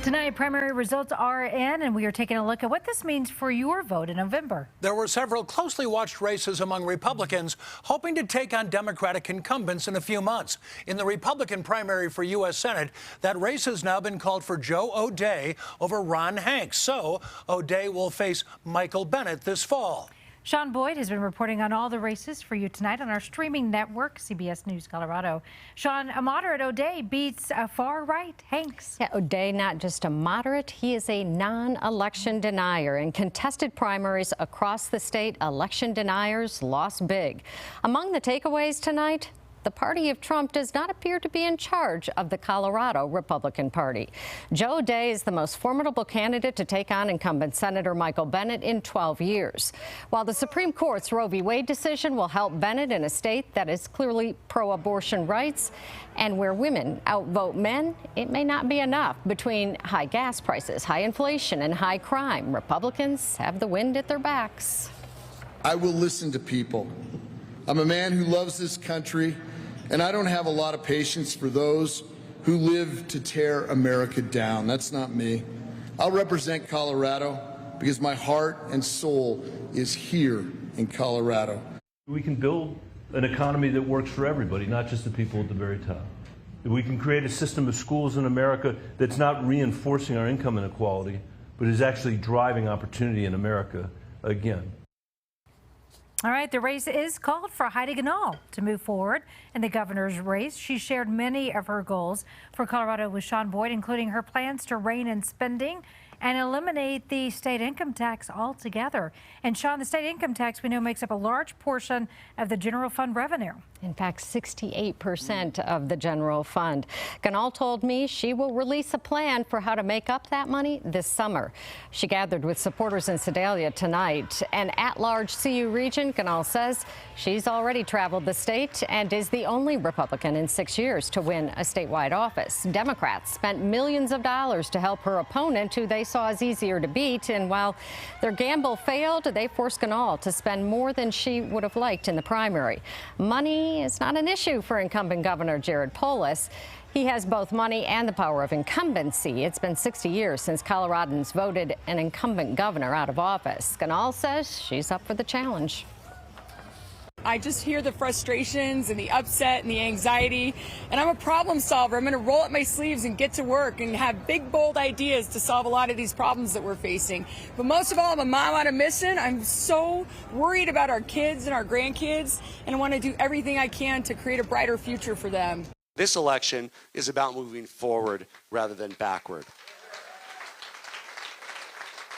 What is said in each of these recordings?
Tonight, primary results are in, and we are taking a look at what this means for your vote in November. There were several closely watched races among Republicans hoping to take on Democratic incumbents in a few months. In the Republican primary for U.S. Senate, that race has now been called for Joe O'Dea over Ron Hanks. So O'Dea will face Michael Bennet this fall. Sean Boyd has been reporting on all the races for you tonight on our streaming network, CBS News Colorado. Sean, a moderate O'Dea beats a far-right Hanks. Yeah, O'Dea, not just a moderate, he is a non-election denier. In contested primaries across the state, election deniers lost big. Among the takeaways tonight, the party of Trump does not appear to be in charge of the Colorado Republican Party. Joe O'Dea is the most formidable candidate to take on incumbent Senator Michael Bennet in 12 years. While the Supreme Court's Roe v. Wade decision will help Bennet in a state that is clearly pro-abortion rights and where women outvote men, it may not be enough. Between high gas prices, high inflation, and high crime, Republicans have the wind at their backs. I will listen to people. I'm a man who loves this country, and I don't have a lot of patience for those who live to tear America down. That's not me. I'll represent Colorado because my heart and soul is here in Colorado. We can build an economy that works for everybody, not just the people at the very top. We can create a system of schools in America that's not reinforcing our income inequality, but is actually driving opportunity in America again. All right, the race is called for Heidi Ganahl to move forward in the governor's race. She shared many of her goals for Colorado with Sean Boyd, including her plans to rein in spending and eliminate the state income tax altogether. And Sean, the state income tax we know makes up a large portion of the general fund revenue. In fact, 68% of the general fund. Ganahl told me she will release a plan for how to make up that money this summer. She gathered with supporters in Sedalia tonight. An at-large CU region, Ganahl says she's already traveled the state and is the only Republican in 6 years to win a statewide office. Democrats spent millions of dollars to help her opponent, who they saw as easier to beat. And while their gamble failed, they forced Ganahl to spend more than she would have liked in the primary. Money is not an issue for incumbent Governor Jared Polis. He has both money and the power of incumbency. It's been 60 years since Coloradans voted an incumbent governor out of office. Ganahl says she's up for the challenge. I just hear the frustrations and the upset and the anxiety, and I'm a problem solver. I'm going to roll up my sleeves and get to work and have big, bold ideas to solve a lot of these problems that we're facing. But most of all, I'm a mom on a mission. I'm so worried about our kids and our grandkids, and I want to do everything I can to create a brighter future for them. This election is about moving forward rather than backward.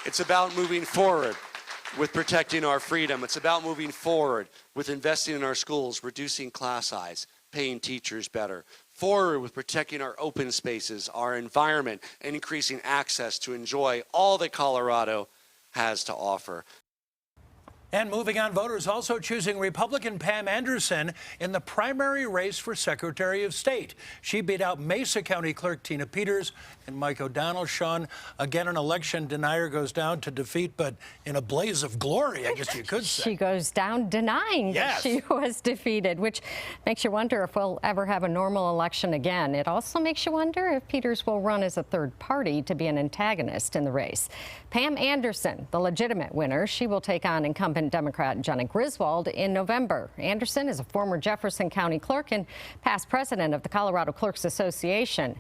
It's about moving forward with protecting our freedom. It's about moving forward with investing in our schools, reducing class size, paying teachers better. Forward with protecting our open spaces, our environment, and increasing access to enjoy all that Colorado has to offer. And moving on, voters also choosing Republican Pam Anderson in the primary race for Secretary of State. She beat out Mesa County Clerk Tina Peters and Mike O'Donnell. Sean, again, an election denier goes down to defeat, but in a blaze of glory, I guess you could say. She goes down denying that she was defeated, which makes you wonder if we'll ever have a normal election again. It also makes you wonder if Peters will run as a third party to be an antagonist in the race. Pam Anderson, the legitimate winner, she will take on incumbent Democrat Jenna Griswold in November. Anderson is a former Jefferson County clerk and past president of the Colorado Clerks Association.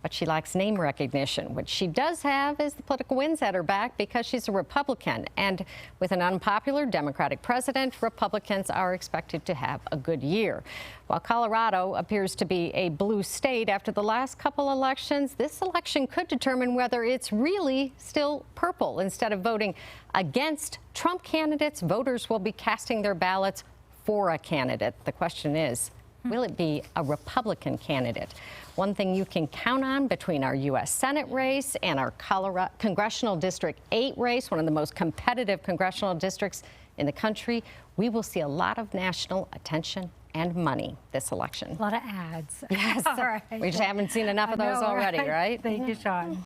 But she lacks name recognition. What she does have is the political winds at her back because she's a Republican. And with an unpopular Democratic president, Republicans are expected to have a good year. While Colorado appears to be a blue state after the last couple elections, this election could determine whether it's really still purple. Instead of voting against Trump candidates, voters will be casting their ballots for a candidate. The question is, will it be a Republican candidate? One thing you can count on between our U.S. Senate race and our Colorado Congressional District 8 race, one of the most competitive congressional districts in the country, we will see a lot of national attention and money this election. A lot of ads. Yes. All right. We just haven't seen enough of those already, right? Thank you, Sean.